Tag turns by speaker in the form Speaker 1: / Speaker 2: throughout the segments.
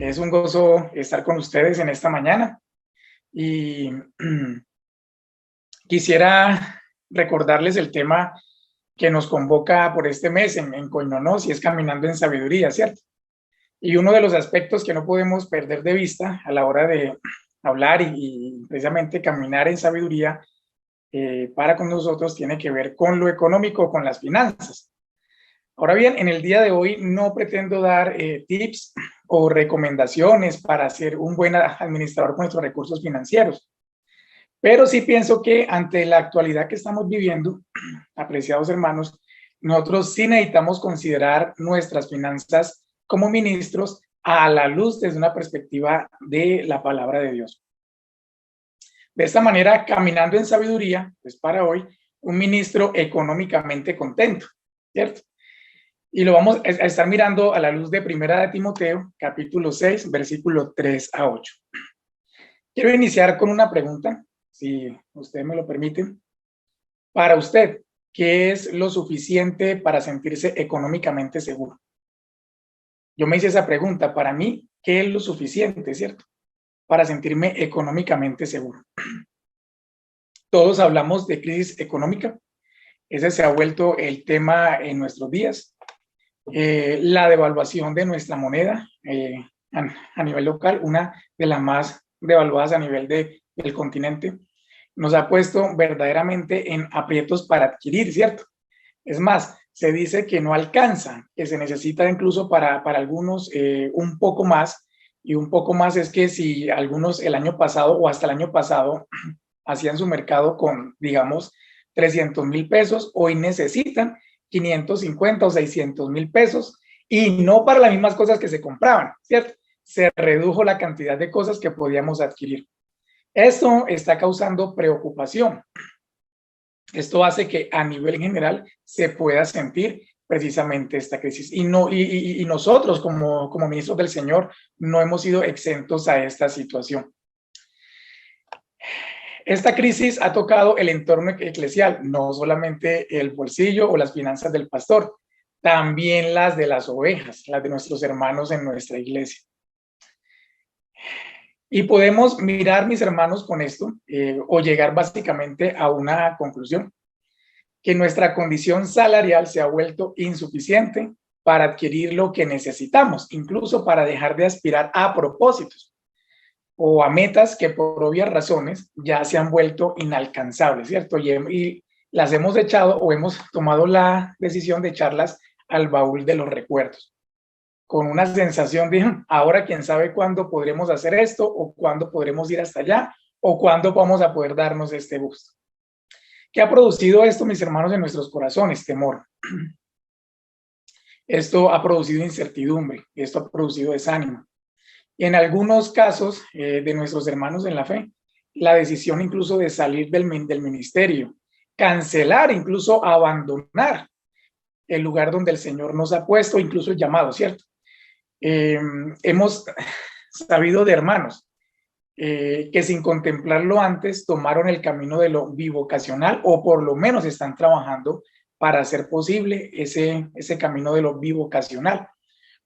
Speaker 1: Es un gozo estar con ustedes en esta mañana y quisiera recordarles el tema que nos convoca por este mes en Koinonos y es Caminando en Sabiduría, ¿cierto? Y uno de los aspectos que no podemos perder de vista a la hora de hablar y precisamente caminar en sabiduría para con nosotros tiene que ver con lo económico, con las finanzas. Ahora bien, en el día de hoy no pretendo dar tips o recomendaciones para ser un buen administrador con nuestros recursos financieros, pero sí pienso que ante la actualidad que estamos viviendo, apreciados hermanos, nosotros sí necesitamos considerar nuestras finanzas como ministros a la luz desde una perspectiva de la palabra de Dios. De esta manera, caminando en sabiduría, pues para hoy, un ministro económicamente contento, ¿cierto? Y lo vamos a estar mirando a la luz de Primera de Timoteo, capítulo 6, versículo 3 a 8. Quiero iniciar con una pregunta, si usted me lo permite. Para usted, ¿qué es lo suficiente para sentirse económicamente seguro? Yo me hice esa pregunta. Para mí, ¿qué es lo suficiente, cierto? Para sentirme económicamente seguro. Todos hablamos de crisis económica. Ese se ha vuelto el tema en nuestros días. La devaluación de nuestra moneda a nivel local, una de las más devaluadas a nivel del continente, nos ha puesto verdaderamente en aprietos para adquirir, ¿cierto? Es más, se dice que no alcanza, que se necesita incluso para algunos un poco más, y un poco más es que si algunos el año pasado o hasta el año pasado hacían su mercado con, digamos, 300,000 pesos, hoy necesitan 550 o 600,000 pesos y no para las mismas cosas que se compraban, ¿cierto? Se redujo la cantidad de cosas que podíamos adquirir. Esto está causando preocupación. Esto hace que a nivel general se pueda sentir precisamente esta crisis. Y nosotros como ministros del Señor no hemos sido exentos a esta situación. Esta crisis ha tocado el entorno eclesial, no solamente el bolsillo o las finanzas del pastor, también las de las ovejas, las de nuestros hermanos en nuestra iglesia. Y podemos mirar, mis hermanos, con esto o llegar básicamente a una conclusión, que nuestra condición salarial se ha vuelto insuficiente para adquirir lo que necesitamos, incluso para dejar de aspirar a propósitos o a metas que por obvias razones ya se han vuelto inalcanzables, ¿cierto? Y las hemos echado o hemos tomado la decisión de echarlas al baúl de los recuerdos, con una sensación de ahora quién sabe cuándo podremos hacer esto o cuándo podremos ir hasta allá o cuándo vamos a poder darnos este gusto. ¿Qué ha producido esto, mis hermanos, en nuestros corazones? Temor. Esto ha producido incertidumbre, esto ha producido desánimo. Y en algunos casos de nuestros hermanos en la fe, la decisión incluso de salir del ministerio, cancelar, incluso abandonar el lugar donde el Señor nos ha puesto, incluso el llamado, ¿cierto? Hemos sabido de hermanos que sin contemplarlo antes tomaron el camino de lo bivocacional o por lo menos están trabajando para hacer posible ese camino de lo bivocacional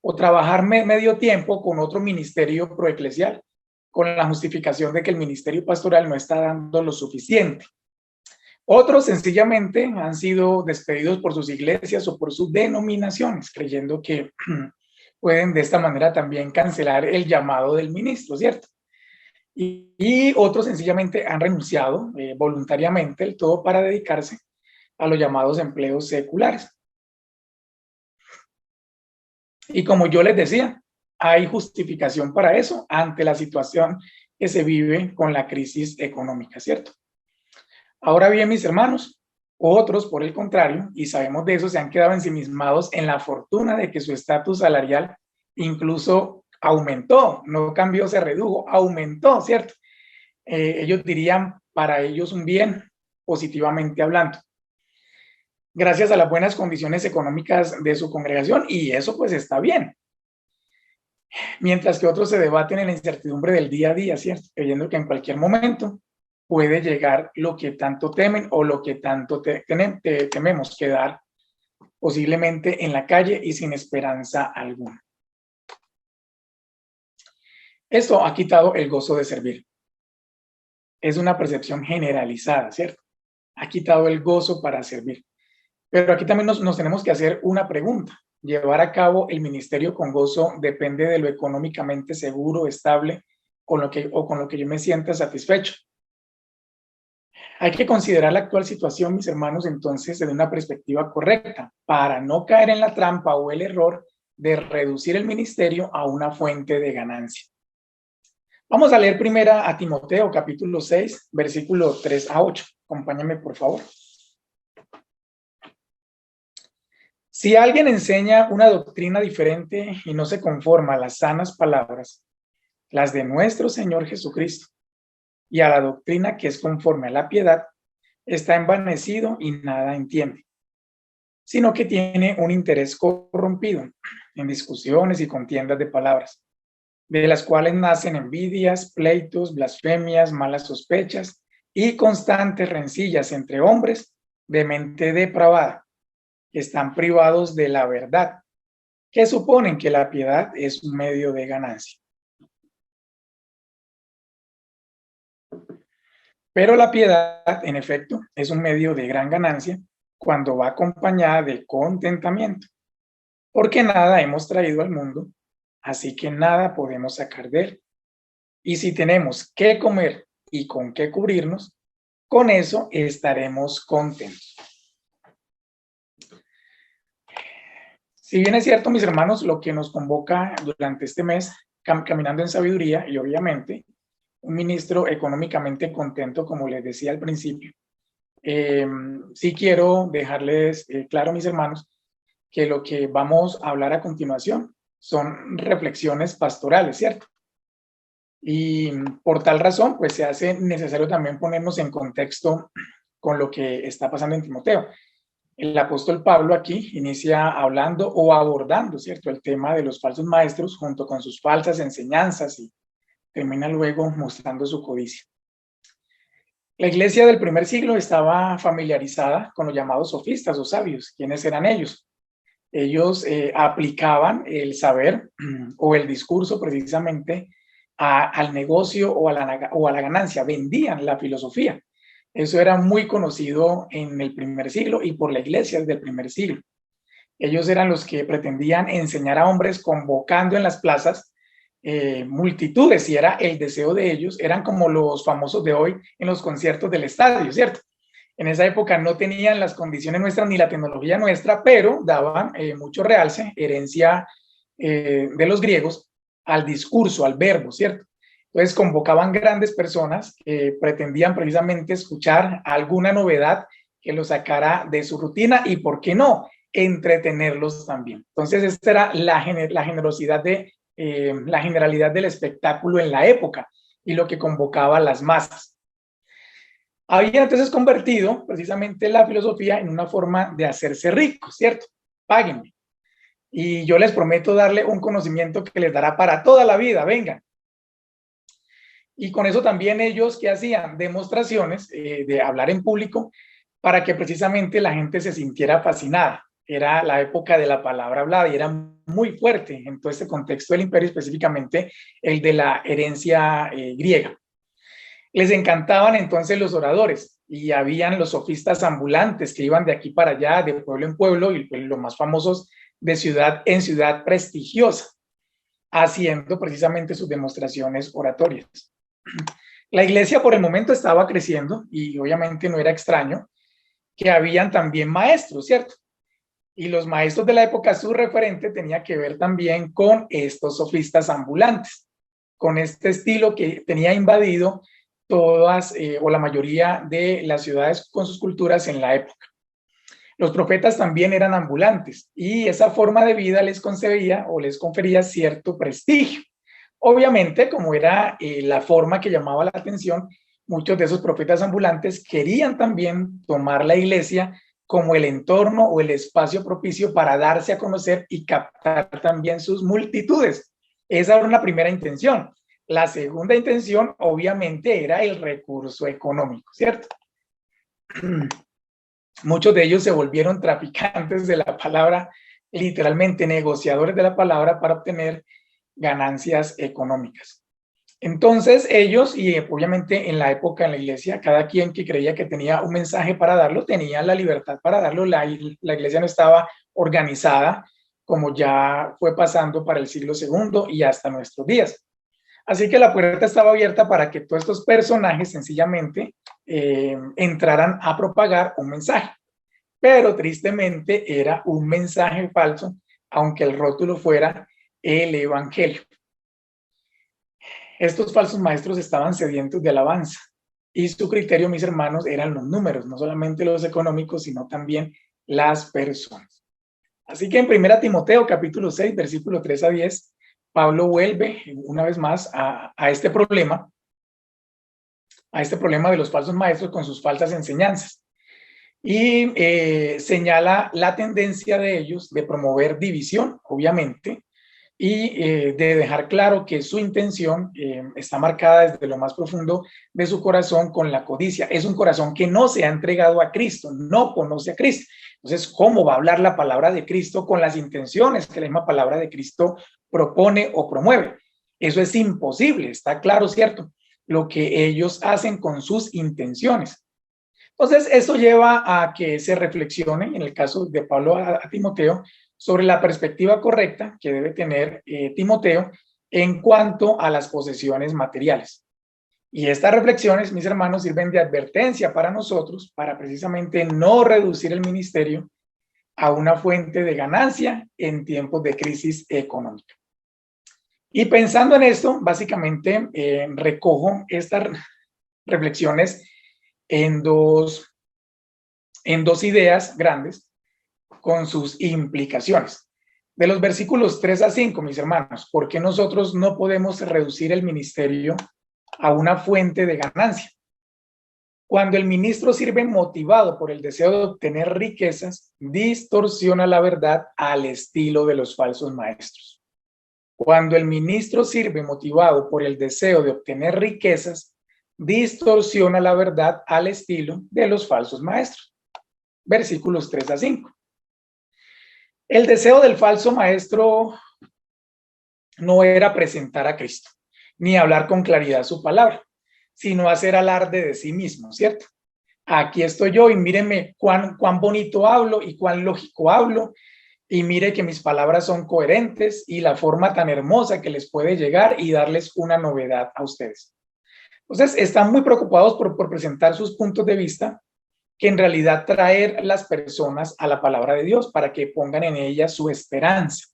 Speaker 1: o trabajar medio tiempo con otro ministerio proeclesial con la justificación de que el ministerio pastoral no está dando lo suficiente. Otros sencillamente han sido despedidos por sus iglesias o por sus denominaciones, creyendo que pueden de esta manera también cancelar el llamado del ministro, ¿cierto? Y otros sencillamente han renunciado voluntariamente del todo para dedicarse a los llamados empleos seculares. Y como yo les decía, hay justificación para eso ante la situación que se vive con la crisis económica, ¿cierto? Ahora bien, mis hermanos, otros, por el contrario, y sabemos de eso, se han quedado ensimismados en la fortuna de que su estatus salarial incluso aumentó, no cambió, se redujo, aumentó, ¿cierto? Ellos dirían para ellos un bien, positivamente hablando, gracias a las buenas condiciones económicas de su congregación, y eso pues está bien. Mientras que otros se debaten en la incertidumbre del día a día, ¿cierto? Creyendo que en cualquier momento puede llegar lo que tanto temen o lo que tanto tememos, quedar posiblemente en la calle y sin esperanza alguna. Esto ha quitado el gozo de servir. Es una percepción generalizada, ¿cierto? Ha quitado el gozo para servir. Pero aquí también nos tenemos que hacer una pregunta. ¿Llevar a cabo el ministerio con gozo depende de lo económicamente seguro, estable, con lo que yo me sienta satisfecho? Hay que considerar la actual situación, mis hermanos, entonces, desde una perspectiva correcta, para no caer en la trampa o el error de reducir el ministerio a una fuente de ganancia. Vamos a leer primera a Timoteo, capítulo 6, versículo 3 a 8. Acompáñame, por favor. Si alguien enseña una doctrina diferente y no se conforma a las sanas palabras, las de nuestro Señor Jesucristo, y a la doctrina que es conforme a la piedad, está envanecido y nada entiende, sino que tiene un interés corrompido en discusiones y contiendas de palabras, de las cuales nacen envidias, pleitos, blasfemias, malas sospechas y constantes rencillas entre hombres de mente depravada, que están privados de la verdad, que suponen que la piedad es un medio de ganancia. Pero la piedad, en efecto, es un medio de gran ganancia cuando va acompañada de contentamiento, porque nada hemos traído al mundo, así que nada podemos sacar de él. Y si tenemos qué comer y con qué cubrirnos, con eso estaremos contentos. Si bien es cierto, mis hermanos, lo que nos convoca durante este mes, Caminando en Sabiduría, y obviamente un ministro económicamente contento, como les decía al principio, sí quiero dejarles claro, mis hermanos, que lo que vamos a hablar a continuación son reflexiones pastorales, ¿cierto? Y por tal razón, pues se hace necesario también ponernos en contexto con lo que está pasando en Timoteo. El apóstol Pablo aquí inicia hablando o abordando, ¿cierto?, el tema de los falsos maestros junto con sus falsas enseñanzas y termina luego mostrando su codicia. La iglesia del primer siglo estaba familiarizada con los llamados sofistas o sabios. ¿Quiénes eran ellos? Ellos aplicaban el saber o el discurso precisamente al negocio o a la ganancia, vendían la filosofía. Eso era muy conocido en el primer siglo y por la iglesia del primer siglo. Ellos eran los que pretendían enseñar a hombres convocando en las plazas multitudes, y era el deseo de ellos. Eran como los famosos de hoy en los conciertos del estadio, ¿cierto? En esa época no tenían las condiciones nuestras ni la tecnología nuestra, pero daban mucho realce, herencia de los griegos, al discurso, al verbo, ¿cierto? Entonces convocaban grandes personas que pretendían precisamente escuchar alguna novedad que los sacara de su rutina y, ¿por qué no?, entretenerlos también. Entonces esta era la generosidad la generalidad del espectáculo en la época y lo que convocaba a las masas. Había entonces convertido precisamente la filosofía en una forma de hacerse ricos, ¿cierto? Páguenme. Y yo les prometo darle un conocimiento que les dará para toda la vida, vengan. Y con eso también ellos, ¿qué hacían? Demostraciones de hablar en público para que precisamente la gente se sintiera fascinada. Era la época de la palabra hablada y era muy fuerte en todo este contexto del imperio, específicamente el de la herencia griega. Les encantaban entonces los oradores y habían los sofistas ambulantes que iban de aquí para allá, de pueblo en pueblo, y pues, los más famosos de ciudad en ciudad prestigiosa, haciendo precisamente sus demostraciones oratorias. La iglesia por el momento estaba creciendo y obviamente no era extraño que habían también maestros, ¿cierto? Y los maestros de la época, su referente tenía que ver también con estos sofistas ambulantes, con este estilo que tenía invadido todas o la mayoría de las ciudades con sus culturas en la época. Los profetas también eran ambulantes y esa forma de vida les concedía o les confería cierto prestigio. Obviamente, como era la forma que llamaba la atención, muchos de esos profetas ambulantes querían también tomar la iglesia como el entorno o el espacio propicio para darse a conocer y captar también sus multitudes. Esa era una primera intención. La segunda intención, obviamente, era el recurso económico, ¿cierto? Muchos de ellos se volvieron traficantes de la palabra, literalmente negociadores de la palabra para obtener ganancias económicas. Entonces ellos, y obviamente en la época en la iglesia, cada quien que creía que tenía un mensaje para darlo, tenía la libertad para darlo. La iglesia no estaba organizada como ya fue pasando para el siglo segundo y hasta nuestros días. Así que la puerta estaba abierta para que todos estos personajes sencillamente entraran a propagar un mensaje. Pero tristemente era un mensaje falso, aunque el rótulo fuera el evangelio. Estos falsos maestros estaban sedientos de alabanza y su criterio, mis hermanos, eran los números, no solamente los económicos, sino también las personas. Así que en 1 Timoteo capítulo 6, versículo 3 a 10, Pablo vuelve una vez más a este problema de los falsos maestros con sus falsas enseñanzas. Y señala la tendencia de ellos de promover división, obviamente, y de dejar claro que su intención está marcada desde lo más profundo de su corazón con la codicia. Es un corazón que no se ha entregado a Cristo, no conoce a Cristo. Entonces, ¿cómo va a hablar la palabra de Cristo con las intenciones que la misma palabra de Cristo propone o promueve? Eso es imposible, está claro, ¿cierto? Lo que ellos hacen con sus intenciones. Entonces, esto lleva a que se reflexione, en el caso de Pablo a Timoteo, sobre la perspectiva correcta que debe tener Timoteo en cuanto a las posesiones materiales. Y estas reflexiones, mis hermanos, sirven de advertencia para nosotros, para precisamente no reducir el ministerio a una fuente de ganancia en tiempos de crisis económica. Y pensando en esto, básicamente recojo estas reflexiones en dos ideas grandes con sus implicaciones. De los versículos 3 a 5, mis hermanos, ¿por qué nosotros no podemos reducir el ministerio a una fuente de ganancia? Cuando el ministro sirve motivado por el deseo de obtener riquezas, distorsiona la verdad al estilo de los falsos maestros. Cuando el ministro sirve motivado por el deseo de obtener riquezas, distorsiona la verdad al estilo de los falsos maestros. Versículos 3 a 5. El deseo del falso maestro no era presentar a Cristo, ni hablar con claridad su palabra, sino hacer alarde de sí mismo, ¿cierto? Aquí estoy yo y mírenme cuán bonito hablo y cuán lógico hablo, y mire que mis palabras son coherentes y la forma tan hermosa que les puede llegar y darles una novedad a ustedes. Entonces, están muy preocupados por presentar sus puntos de vista, que en realidad traer las personas a la palabra de Dios para que pongan en ella su esperanza.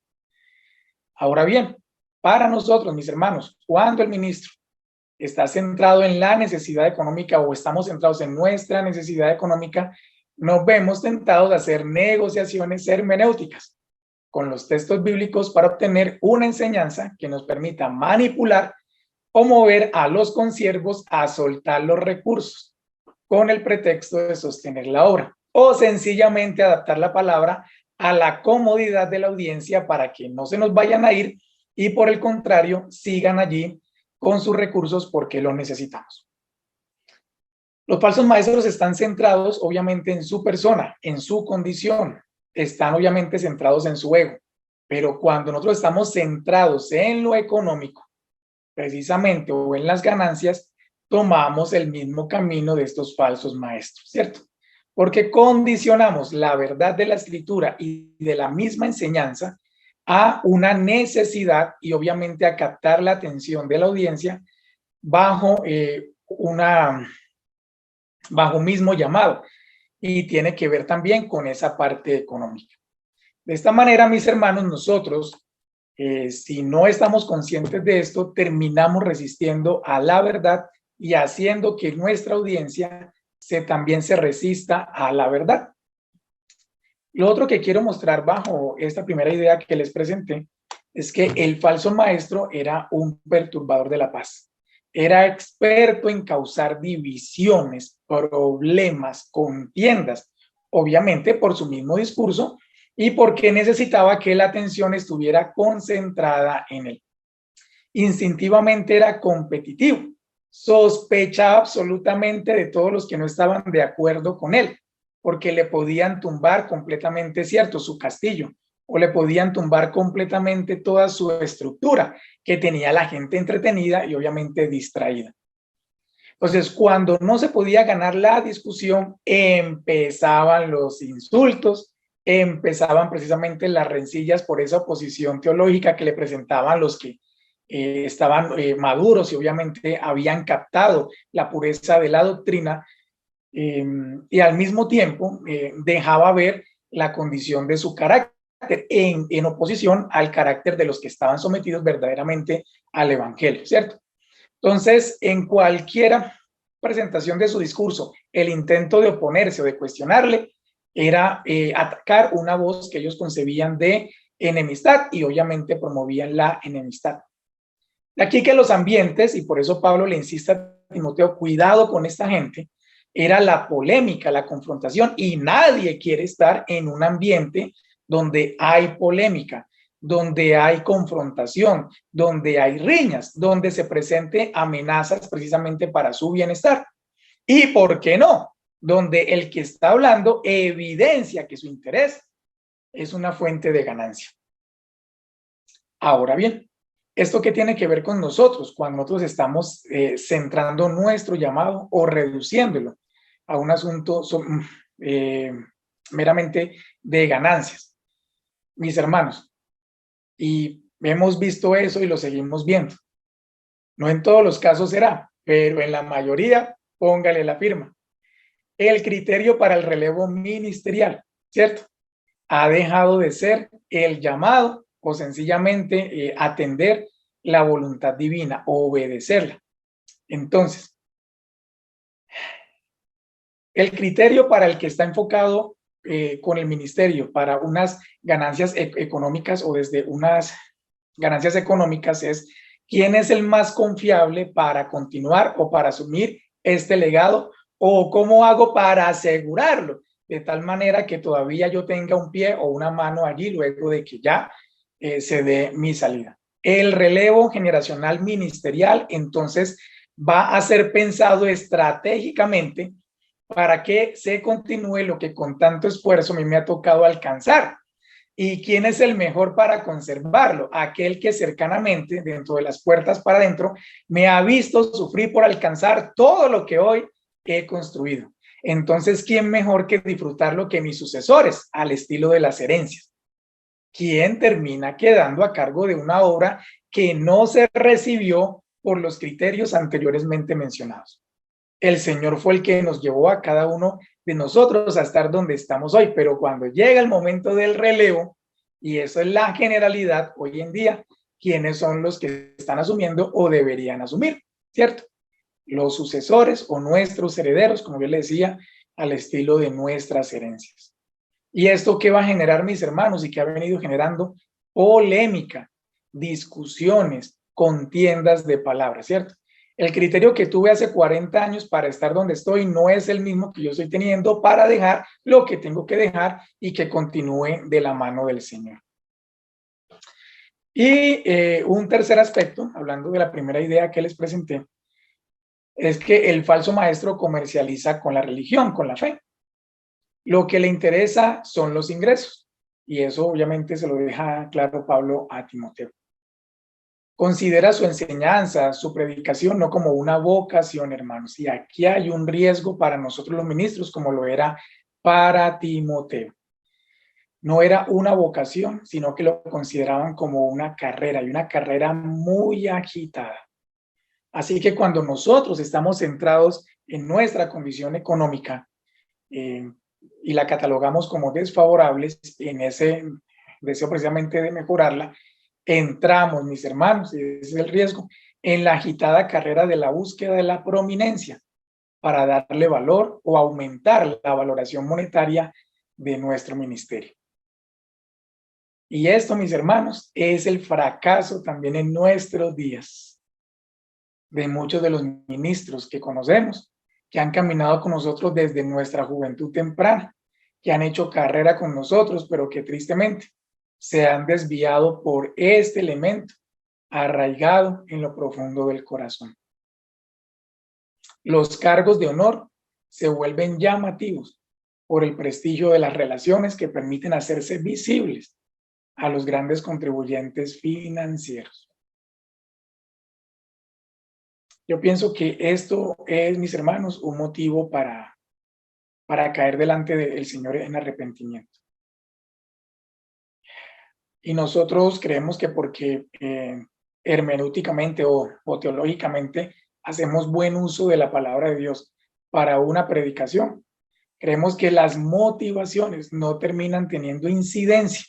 Speaker 1: Ahora bien, para nosotros, mis hermanos, cuando el ministro está centrado en la necesidad económica o estamos centrados en nuestra necesidad económica, nos vemos tentados a hacer negociaciones hermenéuticas con los textos bíblicos para obtener una enseñanza que nos permita manipular o mover a los consiervos a soltar los recursos con el pretexto de sostener la obra, o sencillamente adaptar la palabra a la comodidad de la audiencia para que no se nos vayan a ir y por el contrario sigan allí con sus recursos porque los necesitamos. Los falsos maestros están centrados obviamente en su persona, en su condición, están obviamente centrados en su ego, pero cuando nosotros estamos centrados en lo económico, precisamente, o en las ganancias, tomamos el mismo camino de estos falsos maestros, ¿cierto? Porque condicionamos la verdad de la escritura y de la misma enseñanza a una necesidad y obviamente a captar la atención de la audiencia bajo bajo un mismo llamado, y tiene que ver también con esa parte económica. De esta manera, mis hermanos, nosotros, si no estamos conscientes de esto, terminamos resistiendo a la verdad y haciendo que nuestra audiencia también se resista a la verdad. Lo otro que quiero mostrar bajo esta primera idea que les presenté es que el falso maestro era un perturbador de la paz. Era experto en causar divisiones, problemas, contiendas, obviamente por su mismo discurso y porque necesitaba que la atención estuviera concentrada en él. Instintivamente era competitivo, sospechaba absolutamente de todos los que no estaban de acuerdo con él, porque le podían tumbar completamente, cierto, su castillo, o le podían tumbar completamente toda su estructura que tenía la gente entretenida y obviamente distraída. Entonces, cuando no se podía ganar la discusión, empezaban los insultos, empezaban precisamente las rencillas por esa oposición teológica que le presentaban los que estaban maduros y obviamente habían captado la pureza de la doctrina, y al mismo tiempo dejaba ver la condición de su carácter en oposición al carácter de los que estaban sometidos verdaderamente al evangelio, ¿cierto? Entonces, en cualquier presentación de su discurso, el intento de oponerse o de cuestionarle era atacar una voz que ellos concebían de enemistad y obviamente promovían la enemistad. De aquí que los ambientes, y por eso Pablo le insiste a Timoteo, cuidado con esta gente, era la polémica, la confrontación, y nadie quiere estar en un ambiente donde hay polémica, donde hay confrontación, donde hay riñas, donde se presente amenazas precisamente para su bienestar. Y por qué no, donde el que está hablando evidencia que su interés es una fuente de ganancia. Ahora bien, ¿esto qué tiene que ver con nosotros cuando nosotros estamos centrando nuestro llamado o reduciéndolo a un asunto meramente de ganancias? Mis hermanos, y hemos visto eso y lo seguimos viendo. No en todos los casos será, pero en la mayoría, póngale la firma. El criterio para el relevo ministerial, ¿cierto? Ha dejado de ser el llamado o sencillamente atender la voluntad divina, obedecerla. Entonces, el criterio para el que está enfocado con el ministerio para unas ganancias económicas o desde unas ganancias económicas es quién es el más confiable para continuar o para asumir este legado o cómo hago para asegurarlo de tal manera que todavía yo tenga un pie o una mano allí luego de que ya se dé mi salida. El relevo generacional ministerial entonces va a ser pensado estratégicamente para que se continúe lo que con tanto esfuerzo a mí me ha tocado alcanzar. ¿Y quién es el mejor para conservarlo? Aquel que cercanamente, dentro de las puertas para adentro, me ha visto sufrir por alcanzar todo lo que hoy he construido. Entonces, ¿quién mejor que disfrutarlo que mis sucesores, al estilo de las herencias? ¿Quién termina quedando a cargo de una obra que no se recibió por los criterios anteriormente mencionados? El Señor fue el que nos llevó a cada uno de nosotros a estar donde estamos hoy, pero cuando llega el momento del relevo, y eso es la generalidad hoy en día, ¿quiénes son los que están asumiendo o deberían asumir? ¿Cierto? Los sucesores o nuestros herederos, como yo le decía, al estilo de nuestras herencias. ¿Y esto qué va a generar, mis hermanos? Y que ha venido generando polémica, discusiones, contiendas de palabras, ¿cierto? El criterio que tuve hace 40 años para estar donde estoy no es el mismo que yo estoy teniendo para dejar lo que tengo que dejar y que continúe de la mano del Señor. Y un tercer aspecto, hablando de la primera idea que les presenté, es que el falso maestro comercializa con la religión, con la fe. Lo que le interesa son los ingresos. Y eso obviamente se lo deja claro Pablo a Timoteo. Considera su enseñanza, su predicación, no como una vocación, hermanos. Y aquí hay un riesgo para nosotros los ministros, como lo era para Timoteo. No era una vocación, sino que lo consideraban como una carrera, y una carrera muy agitada. Así que cuando nosotros estamos centrados en nuestra condición económica y la catalogamos como desfavorables, en ese deseo precisamente de mejorarla, entramos, mis hermanos, y ese es el riesgo, en la agitada carrera de la búsqueda de la prominencia para darle valor o aumentar la valoración monetaria de nuestro ministerio. Y esto, mis hermanos, es el fracaso también en nuestros días de muchos de los ministros que conocemos, que han caminado con nosotros desde nuestra juventud temprana, que han hecho carrera con nosotros, pero que tristemente se han desviado por este elemento arraigado en lo profundo del corazón. Los cargos de honor se vuelven llamativos por el prestigio de las relaciones que permiten hacerse visibles, a los grandes contribuyentes financieros. Yo pienso que esto es, mis hermanos, un motivo para caer delante del Señor en arrepentimiento. Y nosotros creemos que porque hermenéuticamente o teológicamente hacemos buen uso de la palabra de Dios para una predicación, creemos que las motivaciones no terminan teniendo incidencia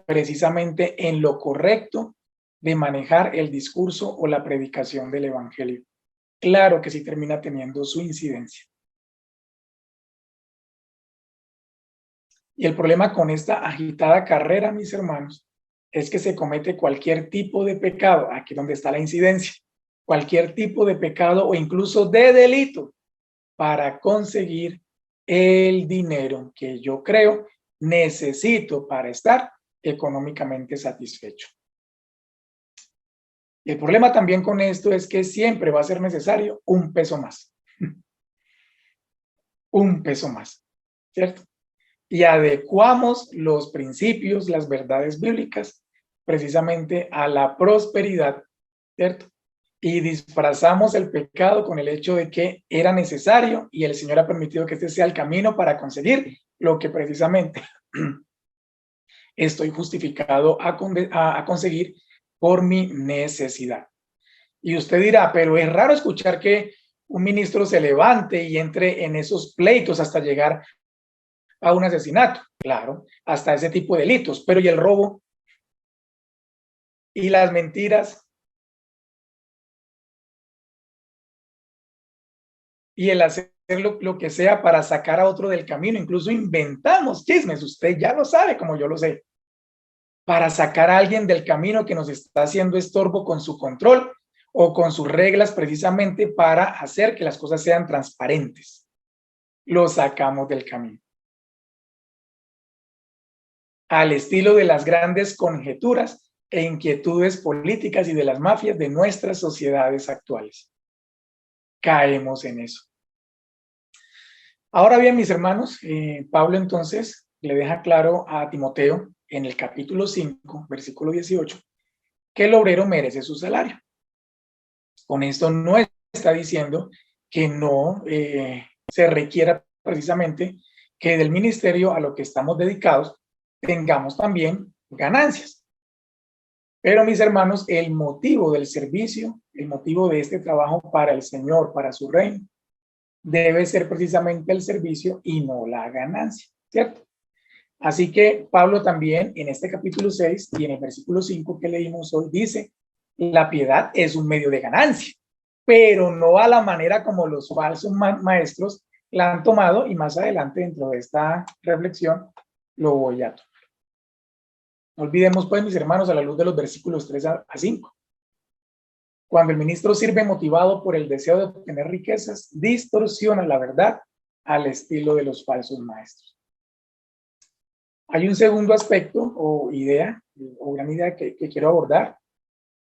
Speaker 1: precisamente en lo correcto de manejar el discurso o la predicación del evangelio. Claro que sí termina teniendo su incidencia. Y el problema con esta agitada carrera, mis hermanos, es que se comete cualquier tipo de pecado, aquí donde está la incidencia, cualquier tipo de pecado o incluso de delito para conseguir el dinero que yo creo necesito para estar económicamente satisfecho. El problema también con esto es que siempre va a ser necesario un peso más. Un peso más, ¿cierto? Y adecuamos los principios, las verdades bíblicas, precisamente a la prosperidad, ¿cierto? Y disfrazamos el pecado con el hecho de que era necesario y el Señor ha permitido que este sea el camino para conseguir lo que precisamente estoy justificado a conseguir por mi necesidad. Y usted dirá, pero es raro escuchar que un ministro se levante y entre en esos pleitos hasta llegar a un asesinato, claro, hasta ese tipo de delitos, pero ¿y el robo? ¿Y las mentiras? ¿Y el hacer lo que sea para sacar a otro del camino? Incluso inventamos chismes, usted ya lo sabe como yo lo sé, para sacar a alguien del camino que nos está haciendo estorbo con su control o con sus reglas precisamente para hacer que las cosas sean transparentes. Lo sacamos del camino. Al estilo de las grandes conjeturas e inquietudes políticas y de las mafias de nuestras sociedades actuales. Caemos en eso. Ahora bien, mis hermanos, Pablo entonces le deja claro a Timoteo en el capítulo 5, versículo 18, que el obrero merece su salario. Con esto no está diciendo que no se requiera precisamente que del ministerio a lo que estamos dedicados tengamos también ganancias. Pero mis hermanos, el motivo del servicio, el motivo de este trabajo para el Señor, para su reino, debe ser precisamente el servicio y no la ganancia, ¿cierto? Así que Pablo también en este capítulo 6 y en el versículo 5 que leímos hoy dice, la piedad es un medio de ganancia, pero no a la manera como los falsos maestros la han tomado, y más adelante dentro de esta reflexión lo voy a tomar. No olvidemos pues, mis hermanos, a la luz de los versículos 3 a 5. Cuando el ministro sirve motivado por el deseo de obtener riquezas, distorsiona la verdad al estilo de los falsos maestros. Hay un segundo aspecto o idea, o gran idea que quiero abordar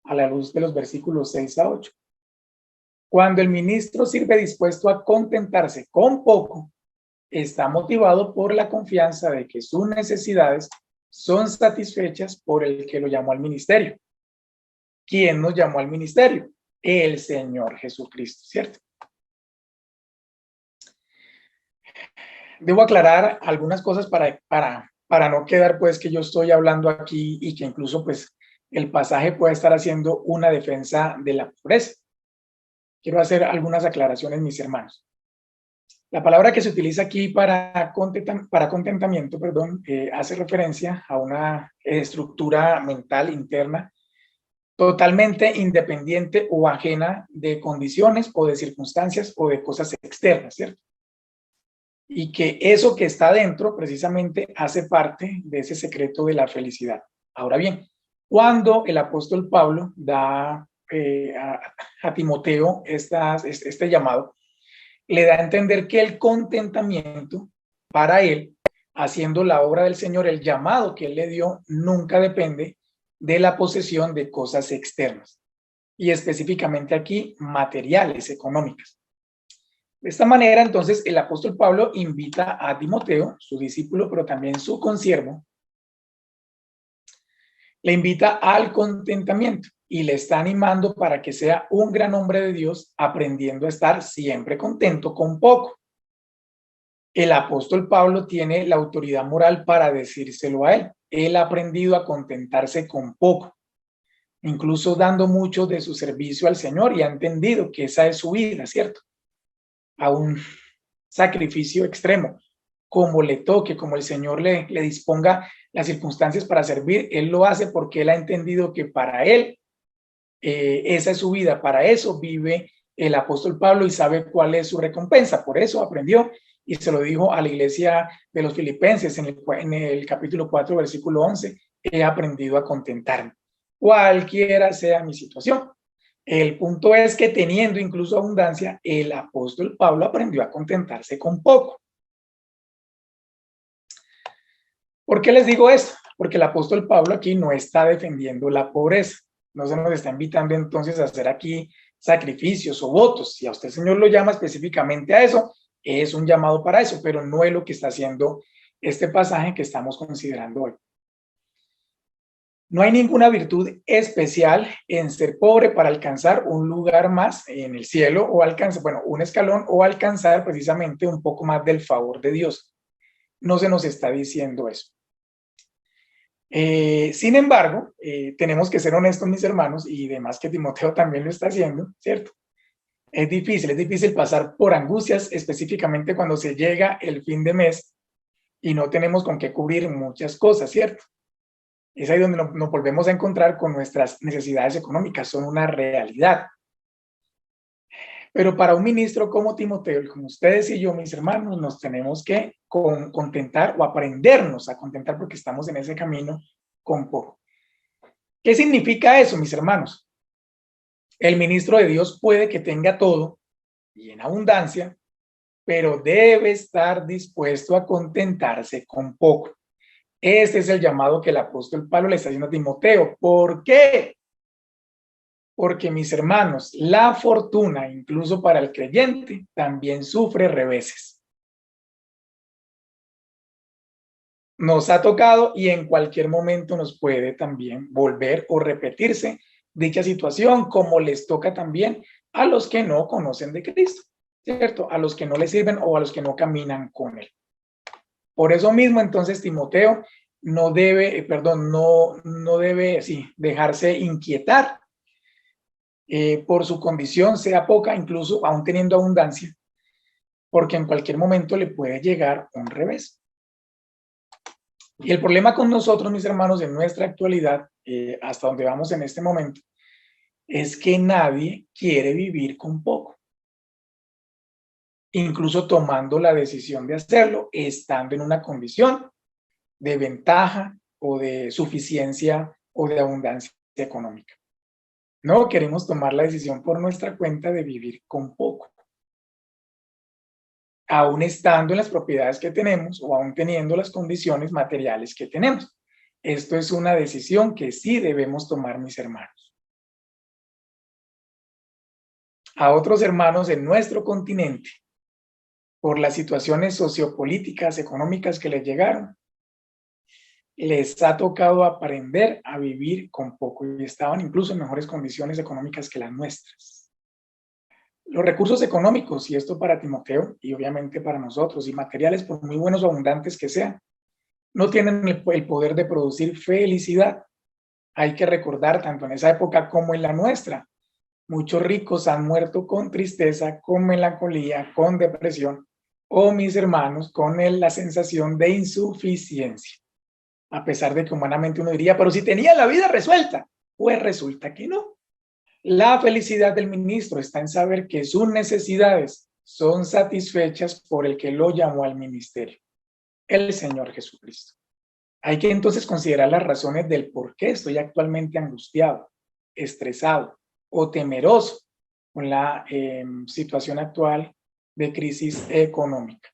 Speaker 1: a la luz de los versículos 6 a 8. Cuando el ministro sirve dispuesto a contentarse con poco, está motivado por la confianza de que sus necesidades son satisfechas por el que lo llamó al ministerio. ¿Quién nos llamó al ministerio? El Señor Jesucristo, ¿cierto? Debo aclarar algunas cosas para no quedar pues que yo estoy hablando aquí y que incluso pues el pasaje pueda estar haciendo una defensa de la pobreza. Quiero hacer algunas aclaraciones, mis hermanos. La palabra que se utiliza aquí para contentamiento, hace referencia a una estructura mental interna totalmente independiente o ajena de condiciones o de circunstancias o de cosas externas, ¿cierto? Y que eso que está dentro precisamente hace parte de ese secreto de la felicidad. Ahora bien, cuando el apóstol Pablo da a Timoteo este llamado, le da a entender que el contentamiento para él, haciendo la obra del Señor, el llamado que él le dio, nunca depende de la posesión de cosas externas. Y específicamente aquí, materiales, económicas. De esta manera, entonces, el apóstol Pablo invita a Timoteo, su discípulo, pero también su consiervo, Le invita al contentamiento y le está animando para que sea un gran hombre de Dios, aprendiendo a estar siempre contento con poco. El apóstol Pablo tiene la autoridad moral para decírselo a él. Él ha aprendido a contentarse con poco, incluso dando mucho de su servicio al Señor, y ha entendido que esa es su vida, ¿cierto? A un sacrificio extremo, como le toque, como el Señor le disponga las circunstancias para servir, él lo hace porque él ha entendido que para él esa es su vida, para eso vive el apóstol Pablo y sabe cuál es su recompensa, por eso aprendió y se lo dijo a la iglesia de los filipenses en el capítulo 4, versículo 11, he aprendido a contentarme, cualquiera sea mi situación. El punto es que teniendo incluso abundancia, el apóstol Pablo aprendió a contentarse con poco. ¿Por qué les digo esto? Porque el apóstol Pablo aquí no está defendiendo la pobreza. No se nos está invitando entonces a hacer aquí sacrificios o votos. Si a usted, Señor, lo llama específicamente a eso, es un llamado para eso, pero no es lo que está haciendo este pasaje que estamos considerando hoy. No hay ninguna virtud especial en ser pobre para alcanzar un lugar más en el cielo o alcanzar, bueno, un escalón o alcanzar precisamente un poco más del favor de Dios. No se nos está diciendo eso. Sin embargo, tenemos que ser honestos, mis hermanos, y demás que Timoteo también lo está haciendo, ¿cierto? Es difícil pasar por angustias, específicamente cuando se llega el fin de mes y no tenemos con qué cubrir muchas cosas, ¿cierto? Es ahí donde nos volvemos a encontrar con nuestras necesidades económicas, son una realidad. Pero para un ministro como Timoteo, como ustedes y yo, mis hermanos, nos tenemos que contentar o aprendernos a contentar porque estamos en ese camino con poco. ¿Qué significa eso, mis hermanos? El ministro de Dios puede que tenga todo y en abundancia, pero debe estar dispuesto a contentarse con poco. Este es el llamado que el apóstol Pablo le está haciendo a Timoteo. ¿Por qué? Porque, mis hermanos, la fortuna, incluso para el creyente, también sufre reveses. Nos ha tocado y en cualquier momento nos puede también volver o repetirse dicha situación, como les toca también a los que no conocen de Cristo, ¿cierto? A los que no le sirven o a los que no caminan con él. Por eso mismo, entonces, Timoteo no debe, no debe dejarse inquietar por su condición, sea poca, incluso aún teniendo abundancia, porque en cualquier momento le puede llegar un revés. Y el problema con nosotros, mis hermanos, en nuestra actualidad, hasta donde vamos en este momento, es que nadie quiere vivir con poco. Incluso tomando la decisión de hacerlo, estando en una condición de ventaja o de suficiencia o de abundancia económica. No queremos tomar la decisión por nuestra cuenta de vivir con poco. Aún estando en las propiedades que tenemos o aún teniendo las condiciones materiales que tenemos. Esto es una decisión que sí debemos tomar, mis hermanos. A otros hermanos en nuestro continente, por las situaciones sociopolíticas, económicas que les llegaron, les ha tocado aprender a vivir con poco y estaban incluso en mejores condiciones económicas que las nuestras. Los recursos económicos, y esto para Timoteo y obviamente para nosotros, y materiales, por muy buenos o abundantes que sean, no tienen el poder de producir felicidad. Hay que recordar, tanto en esa época como en la nuestra, muchos ricos han muerto con tristeza, con melancolía, con depresión, o mis hermanos, con la sensación de insuficiencia. A pesar de que humanamente uno diría, pero si tenía la vida resuelta, pues resulta que no. La felicidad del ministro está en saber que sus necesidades son satisfechas por el que lo llamó al ministerio, el Señor Jesucristo. Hay que entonces considerar las razones del por qué estoy actualmente angustiado, estresado o temeroso con la situación actual de crisis económica.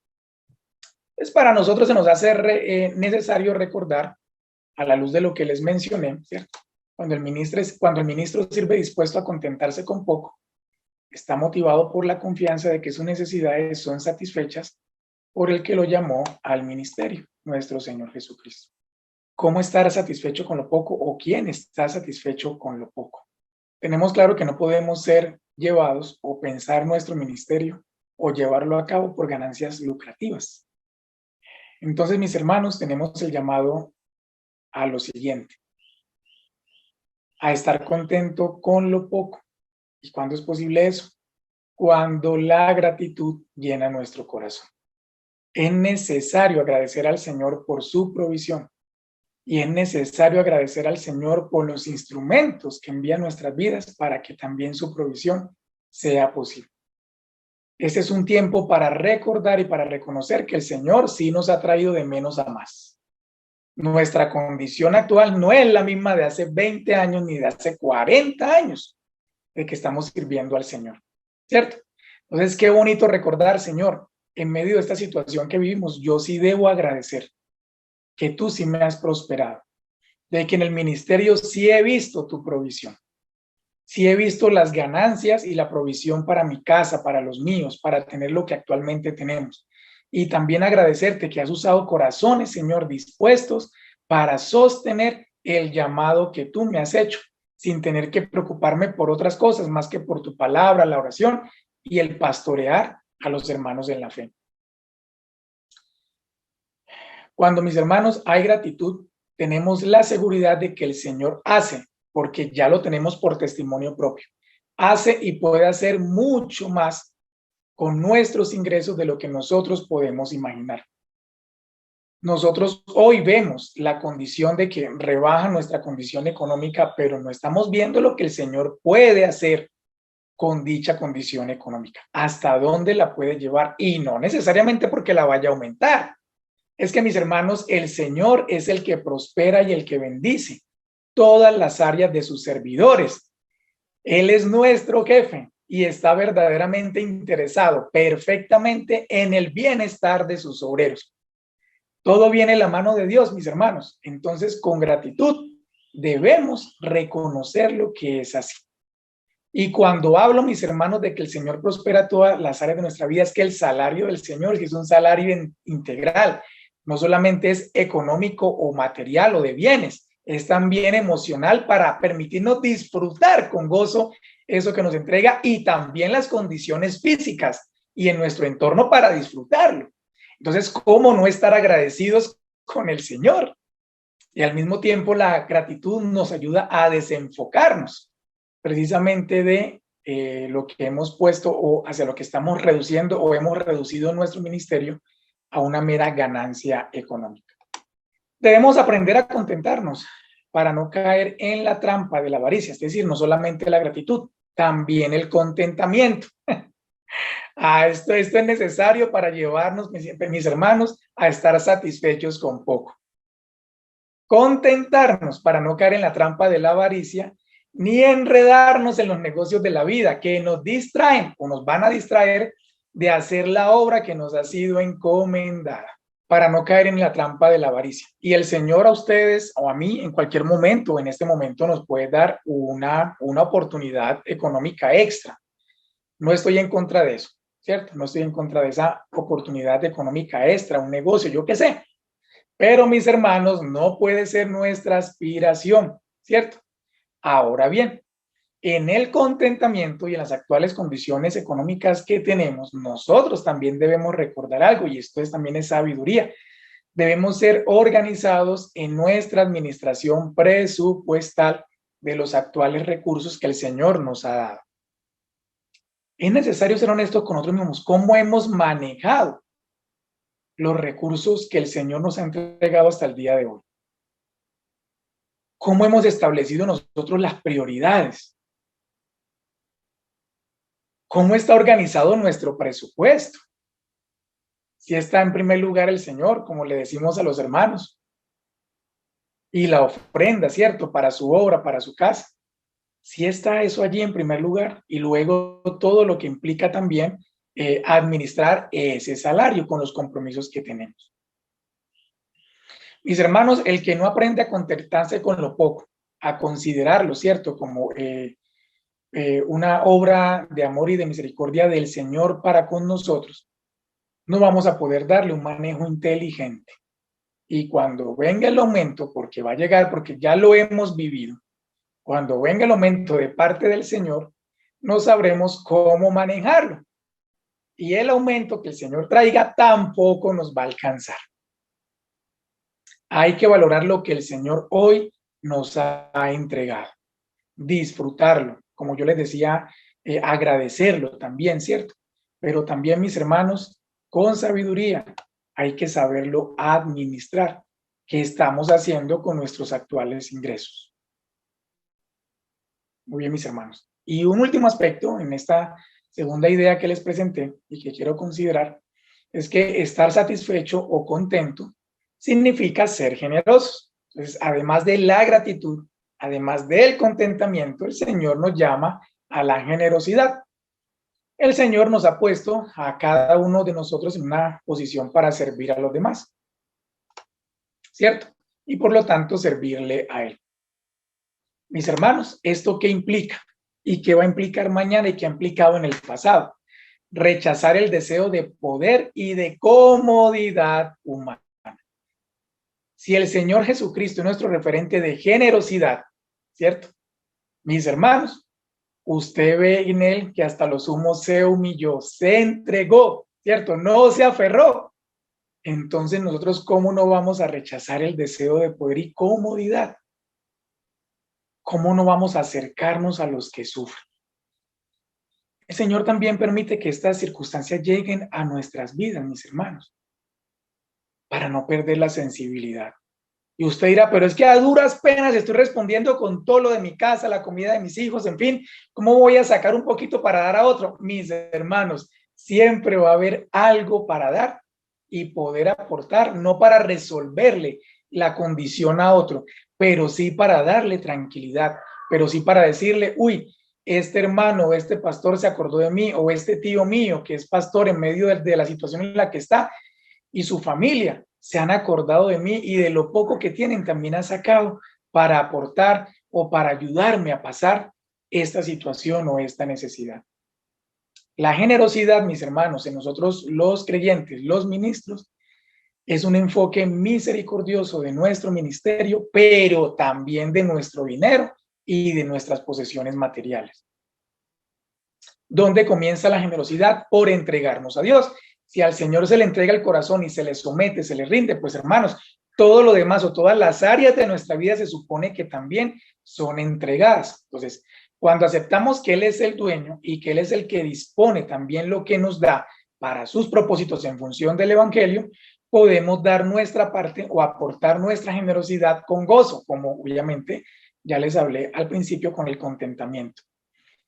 Speaker 1: Pues para nosotros se nos hace necesario recordar, a la luz de lo que les mencioné, ¿cierto? Cuando el ministro sirve dispuesto a contentarse con poco, está motivado por la confianza de que sus necesidades son satisfechas por el que lo llamó al ministerio, nuestro Señor Jesucristo. ¿Cómo estar satisfecho con lo poco o quién está satisfecho con lo poco? Tenemos claro que no podemos ser llevados o pensar nuestro ministerio o llevarlo a cabo por ganancias lucrativas. Entonces, mis hermanos, tenemos el llamado a lo siguiente, a estar contento con lo poco. ¿Y cuándo es posible eso? Cuando la gratitud llena nuestro corazón. Es necesario agradecer al Señor por su provisión y es necesario agradecer al Señor por los instrumentos que envía a nuestras vidas para que también su provisión sea posible. Este es un tiempo para recordar y para reconocer que el Señor sí nos ha traído de menos a más. Nuestra condición actual no es la misma de hace 20 años ni de hace 40 años de que estamos sirviendo al Señor, ¿cierto? Entonces, qué bonito recordar, Señor, en medio de esta situación que vivimos, yo sí debo agradecer que tú sí me has prosperado, de que en el ministerio sí he visto tu provisión, sí he visto las ganancias y la provisión para mi casa, para los míos, para tener lo que actualmente tenemos. Y también agradecerte que has usado corazones, Señor, dispuestos para sostener el llamado que tú me has hecho, sin tener que preocuparme por otras cosas más que por tu palabra, la oración y el pastorear a los hermanos en la fe. Cuando, mis hermanos, hay gratitud, tenemos la seguridad de que el Señor hace, porque ya lo tenemos por testimonio propio. Hace y puede hacer mucho más con nuestros ingresos de lo que nosotros podemos imaginar. Nosotros hoy vemos la condición de que rebaja nuestra condición económica, pero no estamos viendo lo que el Señor puede hacer con dicha condición económica, hasta dónde la puede llevar, y no necesariamente porque la vaya a aumentar. Es que, mis hermanos, el Señor es el que prospera y el que bendice todas las áreas de sus servidores. Él es nuestro jefe y está verdaderamente interesado perfectamente en el bienestar de sus obreros. Todo viene en la mano de Dios, mis hermanos. Entonces, con gratitud, debemos reconocer lo que es así. Y cuando hablo, mis hermanos, de que el Señor prospera todas las áreas de nuestra vida, es que el salario del Señor es un salario integral. No solamente es económico o material o de bienes, es también emocional para permitirnos disfrutar con gozo eso que nos entrega, y también las condiciones físicas y en nuestro entorno para disfrutarlo. Entonces, ¿cómo no estar agradecidos con el Señor? Y al mismo tiempo, la gratitud nos ayuda a desenfocarnos precisamente de lo que hemos puesto o hacia lo que estamos reduciendo o hemos reducido nuestro ministerio a una mera ganancia económica. Debemos aprender a contentarnos para no caer en la trampa de la avaricia, es decir, no solamente la gratitud, también el contentamiento. Esto es necesario para llevarnos, mis hermanos, a estar satisfechos con poco. Contentarnos para no caer en la trampa de la avaricia, ni enredarnos en los negocios de la vida que nos distraen o nos van a distraer de hacer la obra que nos ha sido encomendada, para no caer en la trampa de la avaricia. Y el Señor a ustedes o a mí en cualquier momento, en este momento, nos puede dar una oportunidad económica extra. No estoy en contra de eso, ¿cierto? No estoy en contra de esa oportunidad económica extra, un negocio, yo qué sé. Pero, mis hermanos, no puede ser nuestra aspiración, ¿cierto? Ahora bien, en el contentamiento y en las actuales condiciones económicas que tenemos, nosotros también debemos recordar algo, y esto también es sabiduría. Debemos ser organizados en nuestra administración presupuestal de los actuales recursos que el Señor nos ha dado. Es necesario ser honestos con nosotros mismos. ¿Cómo hemos manejado los recursos que el Señor nos ha entregado hasta el día de hoy? ¿Cómo hemos establecido nosotros las prioridades? ¿Cómo está organizado nuestro presupuesto? Si está en primer lugar el Señor, como le decimos a los hermanos, y la ofrenda, ¿cierto? Para su obra, para su casa. Si está eso allí en primer lugar, y luego todo lo que implica también administrar ese salario con los compromisos que tenemos. Mis hermanos, el que no aprende a contentarse con lo poco, a considerarlo, ¿cierto? Como una obra de amor y de misericordia del Señor para con nosotros, no vamos a poder darle un manejo inteligente. Y cuando venga el aumento, porque va a llegar, porque ya lo hemos vivido, cuando venga el aumento de parte del Señor, no sabremos cómo manejarlo. Y el aumento que el Señor traiga tampoco nos va a alcanzar. Hay que valorar lo que el Señor hoy nos ha entregado, disfrutarlo, como yo les decía, agradecerlo también, ¿cierto? Pero también, mis hermanos, con sabiduría hay que saberlo administrar. ¿Qué estamos haciendo con nuestros actuales ingresos? Muy bien, mis hermanos. Y un último aspecto en esta segunda idea que les presenté y que quiero considerar es que estar satisfecho o contento significa ser generosos. Entonces, además de la gratitud, además del contentamiento, el Señor nos llama a la generosidad. El Señor nos ha puesto a cada uno de nosotros en una posición para servir a los demás, ¿cierto? Y por lo tanto, servirle a Él. Mis hermanos, ¿esto qué implica? ¿Y qué va a implicar mañana y qué ha implicado en el pasado? Rechazar el deseo de poder y de comodidad humana. Si el Señor Jesucristo es nuestro referente de generosidad, ¿cierto? Mis hermanos, usted ve en él que hasta lo sumo se humilló, se entregó, ¿cierto? No se aferró. Entonces nosotros, ¿cómo no vamos a rechazar el deseo de poder y comodidad? ¿Cómo no vamos a acercarnos a los que sufren? El Señor también permite que estas circunstancias lleguen a nuestras vidas, mis hermanos, para no perder la sensibilidad. Y usted dirá, pero es que a duras penas estoy respondiendo con todo lo de mi casa, la comida de mis hijos, en fin, ¿cómo voy a sacar un poquito para dar a otro? Mis hermanos, siempre va a haber algo para dar y poder aportar, no para resolverle la condición a otro, pero sí para darle tranquilidad, pero sí para decirle, uy, este hermano, este pastor se acordó de mí, o este tío mío que es pastor en medio de la situación en la que está, y su familia se han acordado de mí y de lo poco que tienen también han sacado para aportar o para ayudarme a pasar esta situación o esta necesidad. La generosidad, mis hermanos, en nosotros los creyentes, los ministros, es un enfoque misericordioso de nuestro ministerio, pero también de nuestro dinero y de nuestras posesiones materiales. ¿Dónde comienza la generosidad? Por entregarnos a Dios. Si al Señor se le entrega el corazón y se le somete, se le rinde, pues hermanos, todo lo demás o todas las áreas de nuestra vida se supone que también son entregadas. Entonces, cuando aceptamos que Él es el dueño y que Él es el que dispone también lo que nos da para sus propósitos en función del Evangelio, podemos dar nuestra parte o aportar nuestra generosidad con gozo, como obviamente ya les hablé al principio con el contentamiento,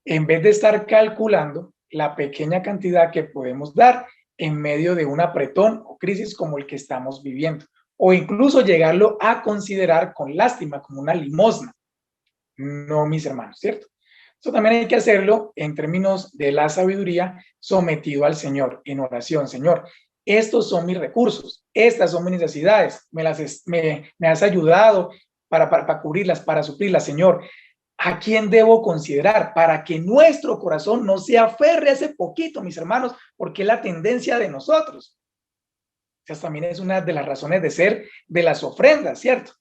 Speaker 1: en vez de estar calculando la pequeña cantidad que podemos dar en medio de un apretón o crisis como el que estamos viviendo, o incluso llegarlo a considerar con lástima, como una limosna. No, mis hermanos, ¿cierto? Eso también hay que hacerlo en términos de la sabiduría, sometido al Señor, en oración. Señor, estos son mis recursos, estas son mis necesidades, me has ayudado para cubrirlas, para suplirlas, Señor. ¿A quién debo considerar? Para que nuestro corazón no se aferre a ese poquito, mis hermanos, porque es la tendencia de nosotros. Esa también es una de las razones de ser de las ofrendas, ¿cierto?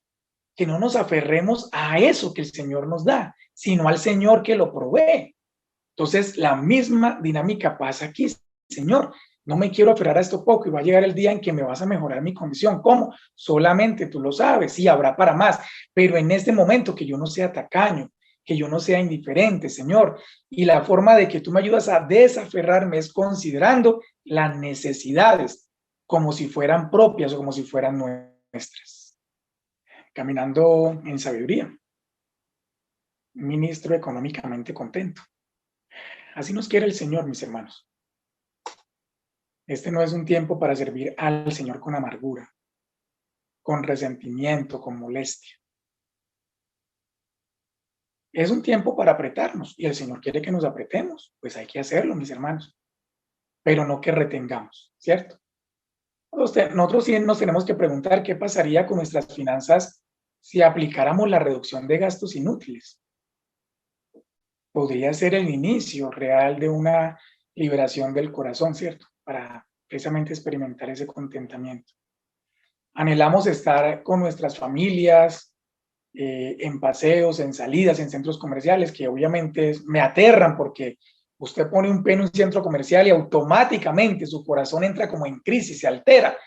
Speaker 1: Que no nos aferremos a eso que el Señor nos da, sino al Señor que lo provee. Entonces, la misma dinámica pasa aquí. Señor, no me quiero aferrar a esto poco y va a llegar el día en que me vas a mejorar mi condición. ¿Cómo? Solamente tú lo sabes, sí, habrá para más, pero en este momento que yo no sea tacaño, que yo no sea indiferente, Señor. Y la forma de que tú me ayudas a desaferrarme es considerando las necesidades como si fueran propias o como si fueran nuestras. Caminando en sabiduría. Ministro económicamente contento. Así nos quiere el Señor, mis hermanos. Este no es un tiempo para servir al Señor con amargura, con resentimiento, con molestia. Es un tiempo para apretarnos y el Señor quiere que nos apretemos. Pues hay que hacerlo, mis hermanos, pero no que retengamos, ¿cierto? Nosotros sí nos tenemos que preguntar qué pasaría con nuestras finanzas si aplicáramos la reducción de gastos inútiles. Podría ser el inicio real de una liberación del corazón, ¿cierto? Para precisamente experimentar ese contentamiento. Anhelamos estar con nuestras familias, en paseos, en salidas, en centros comerciales, que obviamente me aterran porque usted pone un pie en un centro comercial y automáticamente su corazón entra como en crisis, se altera.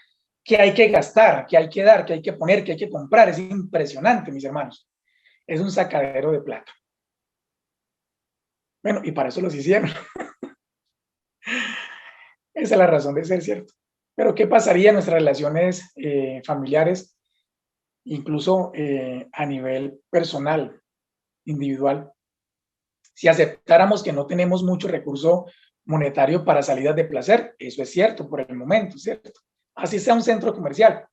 Speaker 1: ¿Qué hay que gastar? ¿Qué hay que dar? ¿Qué hay que poner? ¿Qué hay que comprar? Es impresionante, mis hermanos. Es un sacadero de plata. Bueno, y para eso los hicieron. Esa es la razón de ser, ¿cierto? Pero ¿qué pasaría en nuestras relaciones familiares, incluso a nivel personal, individual, si aceptáramos que no tenemos mucho recurso monetario para salidas de placer? Eso es cierto por el momento, ¿cierto? Así sea un centro comercial,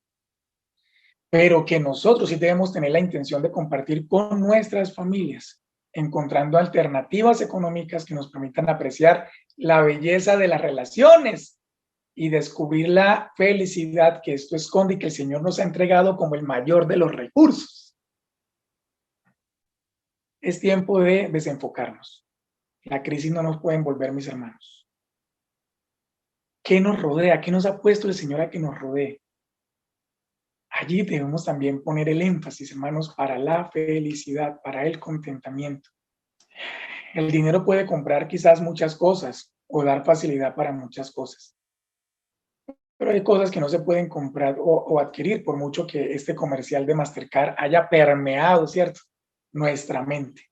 Speaker 1: pero que nosotros sí debemos tener la intención de compartir con nuestras familias, encontrando alternativas económicas que nos permitan apreciar la belleza de las relaciones y descubrir la felicidad que esto esconde y que el Señor nos ha entregado como el mayor de los recursos. Es tiempo de desenfocarnos. La crisis no nos puede envolver, mis hermanos. ¿Qué nos rodea? ¿Qué nos ha puesto el Señor a que nos rodee? Allí debemos también poner el énfasis, hermanos, para la felicidad, para el contentamiento. El dinero puede comprar quizás muchas cosas o dar facilidad para muchas cosas, pero hay cosas que no se pueden comprar o adquirir por mucho que este comercial de Mastercard haya permeado, ¿cierto?, nuestra mente.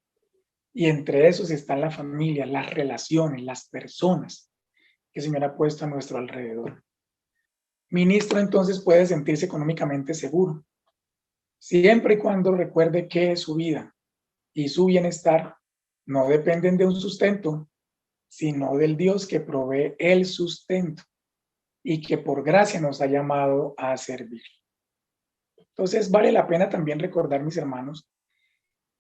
Speaker 1: Y entre esos están la familia, las relaciones, las personas que el Señor ha puesto a nuestro alrededor. Ministro entonces puede sentirse económicamente seguro, siempre y cuando recuerde que su vida y su bienestar no dependen de un sustento, sino del Dios que provee el sustento y que por gracia nos ha llamado a servir. Entonces vale la pena también recordar, mis hermanos,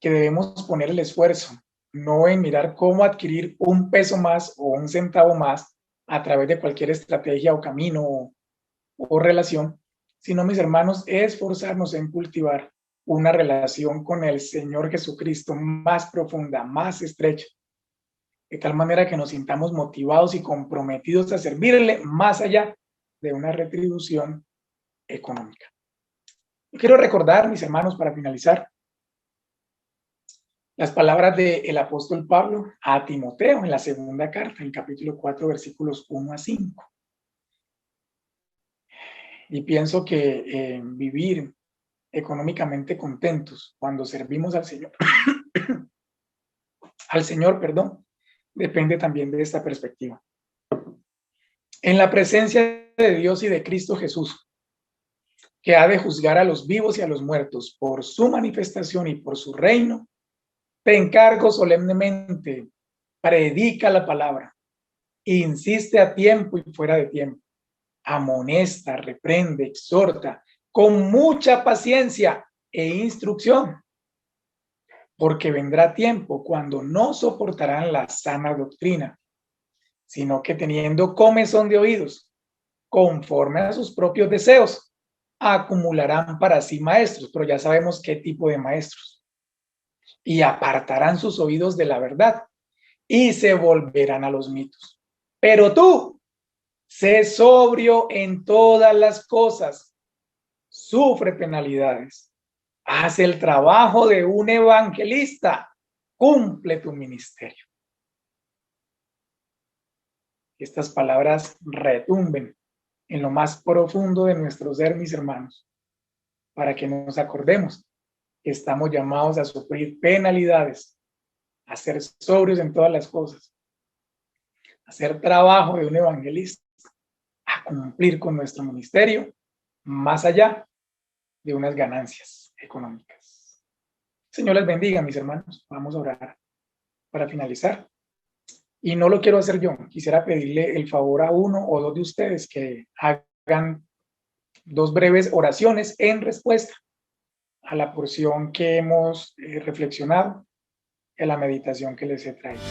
Speaker 1: que debemos poner el esfuerzo, no en mirar cómo adquirir un peso más o un centavo más a través de cualquier estrategia o camino o relación, sino, mis hermanos, esforzarnos en cultivar una relación con el Señor Jesucristo más profunda, más estrecha, de tal manera que nos sintamos motivados y comprometidos a servirle más allá de una retribución económica. Yo quiero recordar, mis hermanos, para finalizar, las palabras del apóstol Pablo a Timoteo en la segunda carta, en capítulo 4, versículos 1 a 5. Y pienso que vivir económicamente contentos cuando servimos al Señor, perdón, depende también de esta perspectiva. En la presencia de Dios y de Cristo Jesús, que ha de juzgar a los vivos y a los muertos por su manifestación y por su reino, te encargo solemnemente, predica la palabra, insiste a tiempo y fuera de tiempo, amonesta, reprende, exhorta, con mucha paciencia e instrucción, porque vendrá tiempo cuando no soportarán la sana doctrina, sino que teniendo comezón de oídos, conforme a sus propios deseos, acumularán para sí maestros, pero ya sabemos qué tipo de maestros, y apartarán sus oídos de la verdad y se volverán a los mitos. Pero tú, sé sobrio en todas las cosas, sufre penalidades, haz el trabajo de un evangelista, cumple tu ministerio. Estas palabras retumben en lo más profundo de nuestro ser, mis hermanos, para que nos acordemos que estamos llamados a sufrir penalidades, a ser sobrios en todas las cosas, a hacer trabajo de un evangelista, a cumplir con nuestro ministerio, más allá de unas ganancias económicas. Señor les bendiga, mis hermanos. Vamos a orar para finalizar. Y no lo quiero hacer yo. Quisiera pedirle el favor a uno o dos de ustedes que hagan dos breves oraciones en respuesta a la porción que hemos reflexionado, a la meditación que les he traído.